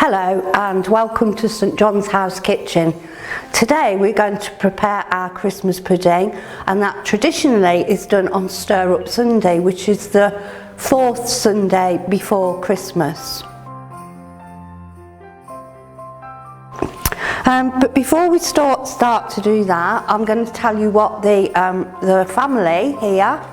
Hello and welcome to St John's House Kitchen. Today we're going to prepare our Christmas pudding, and that traditionally is done on Stir Up Sunday, which is the fourth Sunday before Christmas. But before we start to do that, I'm going to tell you what the family here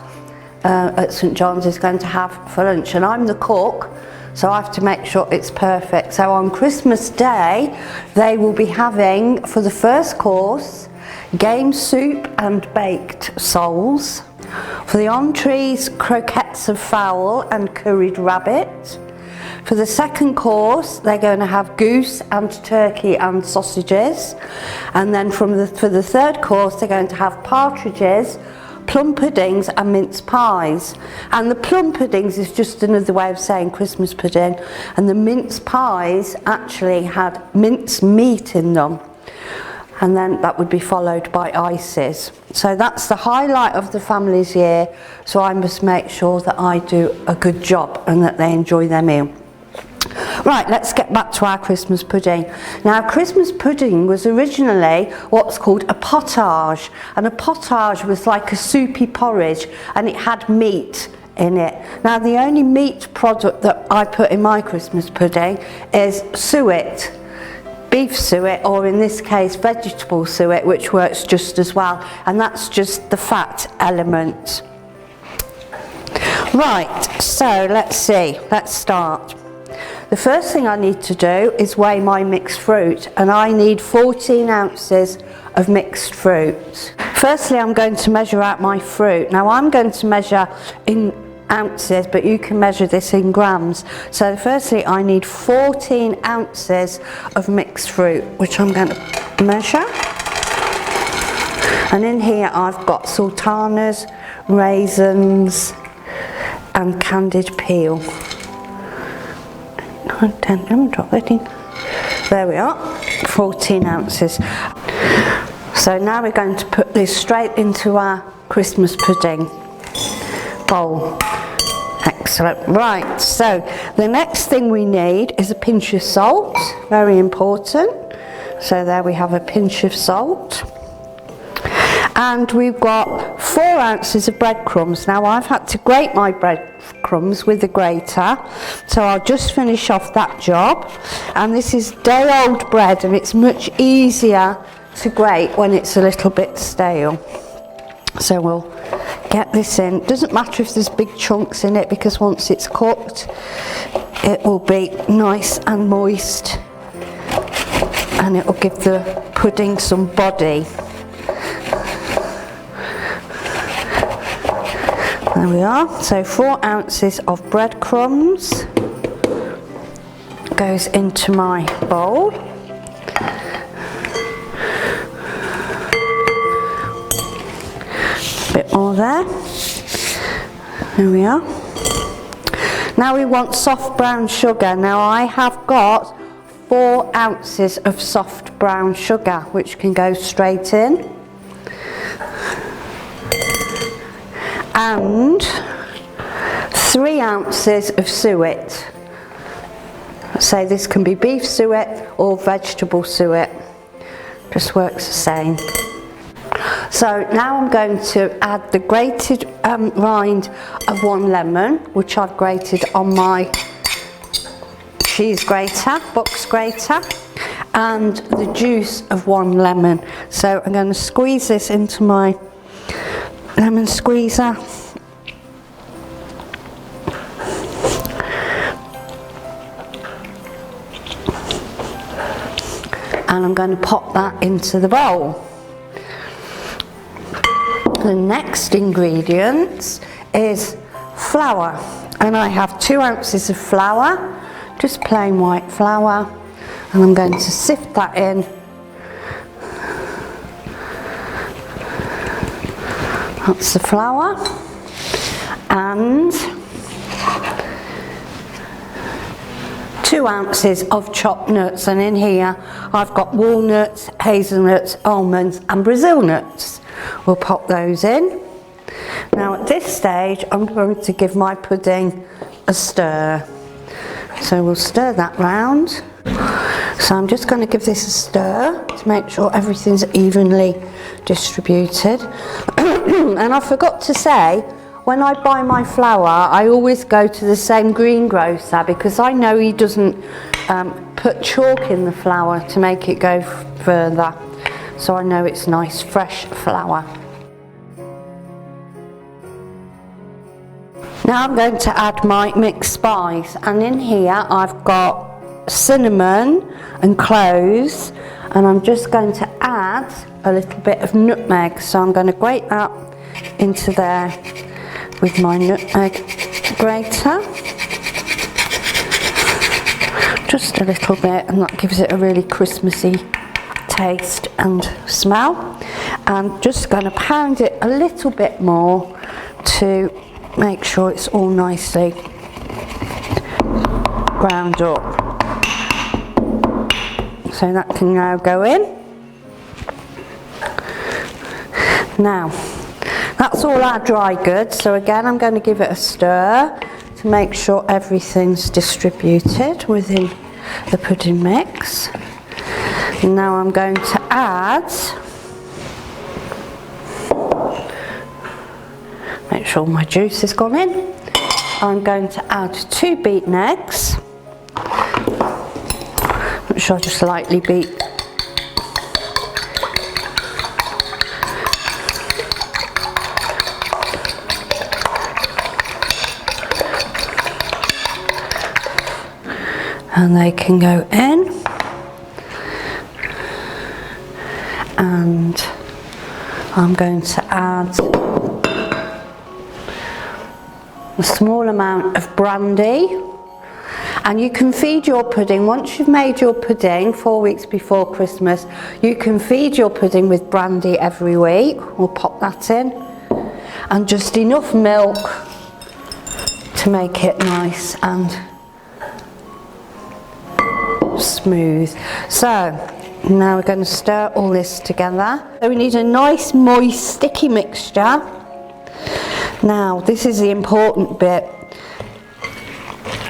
at St John's is going to have for lunch, and I'm the cook, so I have to make sure it's perfect. So on Christmas Day they will be having, for the first course, game soup and baked soles. For the entrees, croquettes of fowl and curried rabbit. For the second course they're going to have goose and turkey and sausages, and then for the third course they're going to have partridges, plum puddings and mince pies. And the plum puddings is just another way of saying Christmas pudding, and the mince pies actually had mince meat in them, and then that would be followed by ices. So that's the highlight of the family's year, so I must make sure that I do a good job and that they enjoy their meal. Right, let's get back to our Christmas pudding. Now, Christmas pudding was originally what's called a pottage, and a pottage was like a soupy porridge, and it had meat in it. Now, the only meat product that I put in my Christmas pudding is suet, beef suet, or in this case vegetable suet, which works just as well, and that's just the fat element. Right, so let's start. The first thing I need to do is weigh my mixed fruit, and I need 14 ounces of mixed fruit. Firstly, I'm going to measure out my fruit. Now, I'm going to measure in ounces, but you can measure this in grams. So firstly, I need 14 ounces of mixed fruit, which I'm going to measure. And in here I've got sultanas, raisins and candied peel. Drop that in. There we are, 14 ounces. So now we're going to put this straight into our Christmas pudding bowl. Excellent. Right, so the next thing we need is a pinch of salt, very important. So there we have a pinch of salt. And we've got 4 ounces of breadcrumbs. Now, I've had to grate my breadcrumbs with a grater, so I'll just finish off that job. And this is day-old bread, and it's much easier to grate when it's a little bit stale. So we'll get this in. Doesn't matter if there's big chunks in it, because once it's cooked it will be nice and moist, and it will give the pudding some body. There we are. So 4 ounces of breadcrumbs goes into my bowl. A bit more there. There we are. Now we want soft brown sugar. Now I have got 4 ounces of soft brown sugar, which can go straight in. And 3 ounces of suet. So this can be beef suet or vegetable suet, just works the same. So now I'm going to add the grated rind of 1 lemon, which I've grated on my cheese grater, box grater, and the juice of 1 lemon. So I'm going to squeeze this into my lemon squeezer, and I'm going to pop that into the bowl. The next ingredient is flour, and I have 2 ounces of flour, just plain white flour, and I'm going to sift that in. That's the flour, and 2 ounces of chopped nuts, and in here I've got walnuts, hazelnuts, almonds and Brazil nuts. We'll pop those in. Now at this stage I'm going to give my pudding a stir. So we'll stir that round. So I'm just going to give this a stir to make sure everything's evenly distributed. And I forgot to say, when I buy my flour, I always go to the same greengrocer because I know he doesn't put chalk in the flour to make it go further. So I know it's nice fresh flour. Now I'm going to add my mixed spice, and in here I've got cinnamon and cloves, and I'm just going to add a little bit of nutmeg. So I'm going to grate that into there with my nutmeg grater. Just a little bit, and that gives it a really Christmassy taste and smell. I'm just going to pound it a little bit more to make sure it's all nicely ground up. So that can now go in. Now, that's all our dry goods. So again, I'm going to give it a stir to make sure everything's distributed within the pudding mix. Now I'm going to add, make sure my juice has gone in. I'm going to add 2 beaten eggs, which I'll just lightly beat. And they can go in. And I'm going to add a small amount of brandy. And you can feed your pudding, once you've made your pudding 4 weeks before Christmas, you can feed your pudding with brandy every week. We'll pop that in. And just enough milk to make it nice and smooth. So now we're going to stir all this together. So we need a nice moist sticky mixture. Now this is the important bit.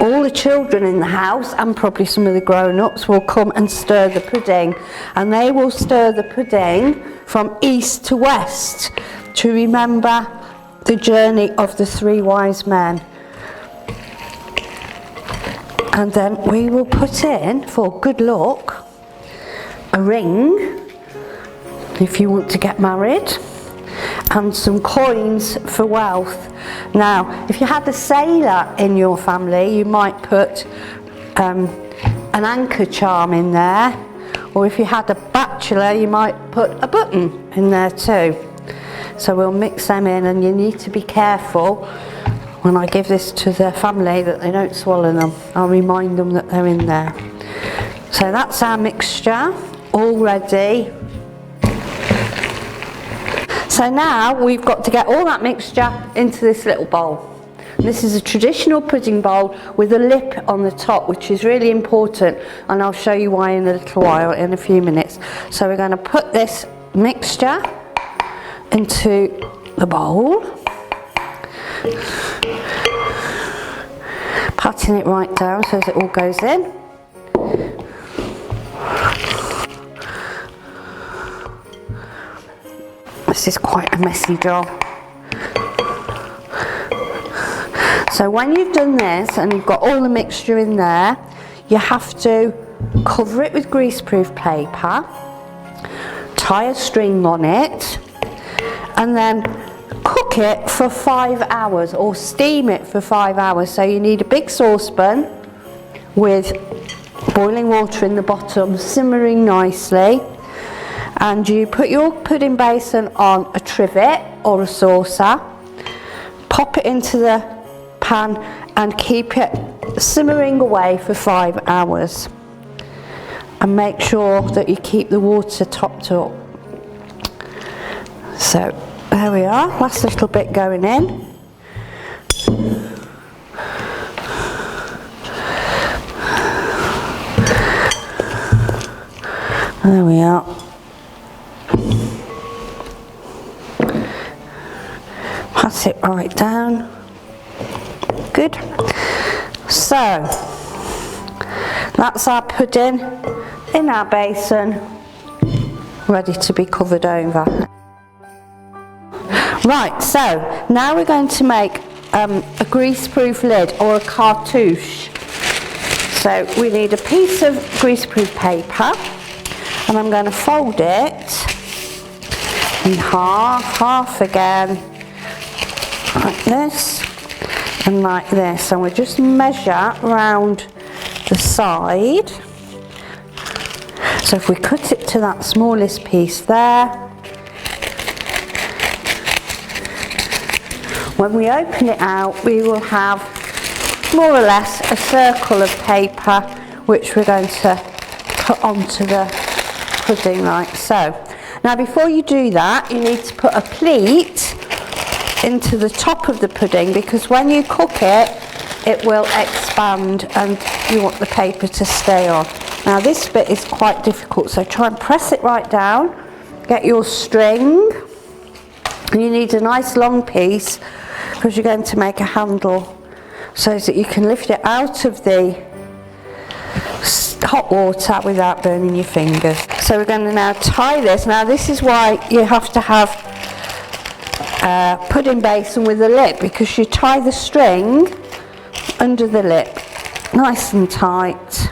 All the children in the house, and probably some of the grown-ups, will come and stir the pudding, and they will stir the pudding from east to west to remember the journey of the 3 wise men. And then we will put in, for good luck, a ring if you want to get married, and some coins for wealth. Now, if you had a sailor in your family, you might put an anchor charm in there, or if you had a bachelor, you might put a button in there too. So we'll mix them in, and you need to be careful when I give this to the family that they don't swallow them. I'll remind them that they're in there. So that's our mixture all ready. So now we've got to get all that mixture into this little bowl. This is a traditional pudding bowl with a lip on the top, which is really important, and I'll show you why in a little while, in a few minutes. So we're going to put this mixture into the bowl, patting it right down so as it all goes in. This is quite a messy job. So when you've done this and you've got all the mixture in there, you have to cover it with greaseproof paper, tie a string on it, and then cook it for 5 hours, or steam it for 5 hours. So you need a big saucepan with boiling water in the bottom, simmering nicely, and you put your pudding basin on a trivet or a saucer, pop it into the pan and keep it simmering away for 5 hours, and make sure that you keep the water topped up. So there we are, last little bit going in. There we are. Pass it right down. Good. So That's our pudding in our basin, ready to be covered over. Right, so now we're going to make a greaseproof lid or a cartouche. So we need a piece of greaseproof paper, and I'm going to fold it in half again, like this and like this, and we just measure round the side. So if we cut it to that smallest piece there, when we open it out, we will have more or less a circle of paper which we're going to put onto the pudding like so. Now before you do that, you need to put a pleat into the top of the pudding, because when you cook it, it will expand and you want the paper to stay on. Now this bit is quite difficult, so try and press it right down, get your string, and you need a nice long piece because you're going to make a handle so that you can lift it out of the hot water without burning your fingers. So we're going to now tie this. Now this is why you have to have a pudding basin with a lip, because you tie the string under the lip nice and tight.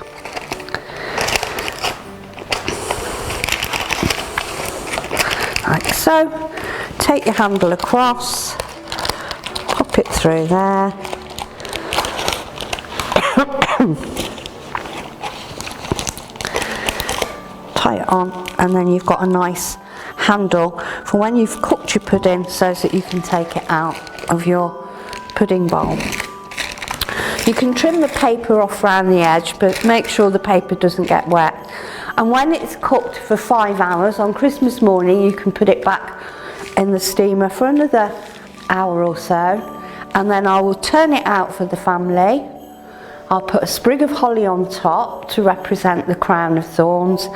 Like so. Take your handle across, pop it through there. Tie it on, and then you've got a nice handle for when you've cooked your pudding, so that you can take it out of your pudding bowl. You can trim the paper off around the edge, but make sure the paper doesn't get wet. And when it's cooked for 5 hours on Christmas morning, you can put it back in the steamer for another hour or so, and then I will turn it out for the family. I'll put a sprig of holly on top to represent the crown of thorns,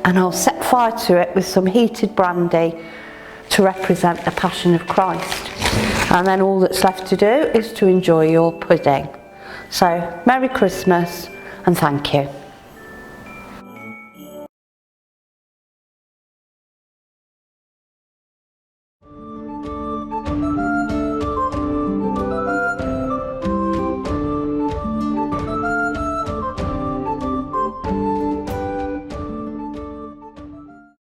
and I'll set fire to it with some heated brandy to represent the Passion of Christ. And then all that's left to do is to enjoy your pudding. So, Merry Christmas and thank you.